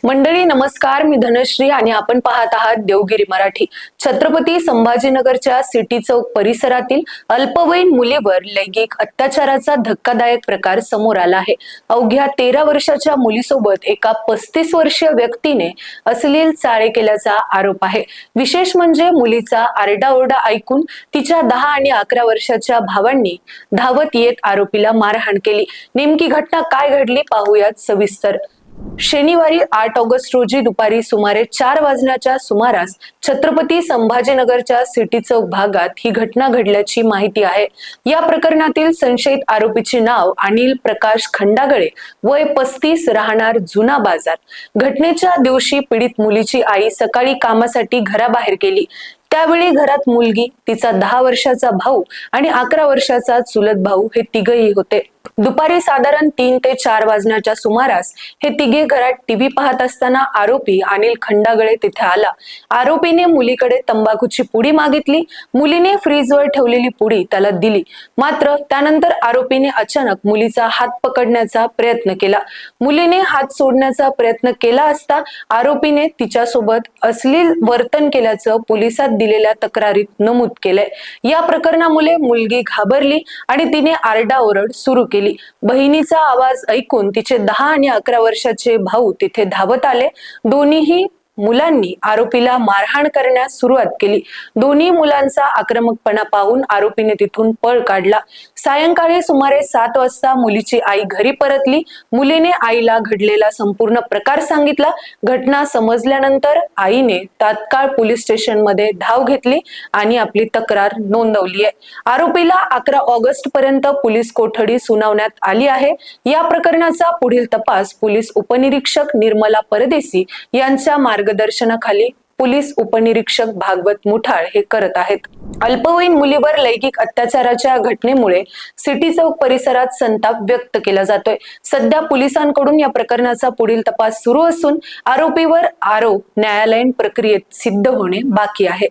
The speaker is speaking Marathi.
मंडळी नमस्कार, मी धनश्री आणि आपण पाहत आहात देवगिरी मराठी। छत्रपती संभाजीनगरच्या सिटी चौक परिसरातील अल्पवयीन मुलीवर लैंगिक अत्याचाराचा धक्कादायक प्रकार समोर आला आहे। अवघ्या 13 वर्षाच्या मुलीसोबत एका 35 वर्षीय व्यक्तीने अश्लील चाळे केल्याचा आरोप आहे। विशेष म्हणजे मुलीचा आरडाओरडा ऐकून तिच्या 10 आणि 11 वर्षाच्या भावांनी धावत येत आरोपीला मारहाण केली। नेमकी घटना काय घडली पाहूयात सविस्तर। शनिवारी 8 ऑगस्ट रोजी दुपारी सुमारे 4 वाजण्याच्या सुमारास छत्रपती संभाजीनगरच्या सिटी चौक भागात ही घटना घडल्याची माहिती आहे। या प्रकरणातील संशयित आरोपीचे नाव अनिल प्रकाश खंडागळे, वय 35, राहणार जुना बाजार। घटनेच्या दिवशी पीडित मुलीची आई सकाळी कामासाठी घराबाहेर गेली। त्यावेळी घरात मुलगी, तिचा 10 वर्षाचा भाऊ आणि 11 वर्षाचा चुलत भाऊ हे तिघही होते। दुपारी साधारण 3 ते 4 वाजण्याच्या सुमारास हे तिघे घरात टीव्ही पाहत असताना आरोपी अनिल खंडागळे तिथे आला। आरोपीने मुलीकडे तंबाखूची पुडी मागितली। मुलीने फ्रीजवर ठेवलेली पुडी त्याला दिली। मात्र त्यानंतर आरोपीने अचानक मुलीचा हात पकडण्याचा प्रयत्न केला। मुलीने हात सोडण्याचा प्रयत्न केला असता आरोपीने तिच्यासोबत अश्लील वर्तन केल्याचं पोलिसात दिलेल्या तक्रारीत नमूद केलंय। या प्रकरणामुळे मुलगी घाबरली आणि तिने आरडाओरड सुरू केली। बहिणीचा आवाज ऐकून तिचे 10 आणि 11 वर्षाचे भाऊ तिथे धावत आले। दोन्ही मुलांनी आरोपीला मारहाण करण्यास सुरुवात केली। दोन्ही मुलांचा आक्रमकपणा पाहून आरोपीने तिथून पळ काढला। सायंकाळी सुमारे 7 वाजता मुलीची आई घरी परतली। मुलीने आईला घडलेला संपूर्ण प्रकार सांगितला। घटना समजल्यानंतर आईने तात्काळ पोलीस स्टेशनमध्ये धाव घेतली आणि आपली तक्रार नोंदवली आहे। आरोपीला 11 ऑगस्ट पर्यंत पोलीस कोठडी सुनावण्यात आली आहे। या प्रकरणाचा पुढील तपास पोलीस उपनिरीक्षक निर्मला परदेशी यांच्या मार्गदर्शनाखाली पोलीस उपनिरीक्षक भागवत मुठाळ हे करत आहेत। अल्पवयीन मुलीवर लैंगिक अत्याचाराच्या घटनेमुळे सिटी चौक परिसरात संताप व्यक्त केला जातोय। सध्या पोलिसांकडून या प्रकरणाचा पुढील तपास सुरू असून आरोपीवर आरोप न्यायालयीन प्रक्रियेत सिद्ध होणे बाकी आहे।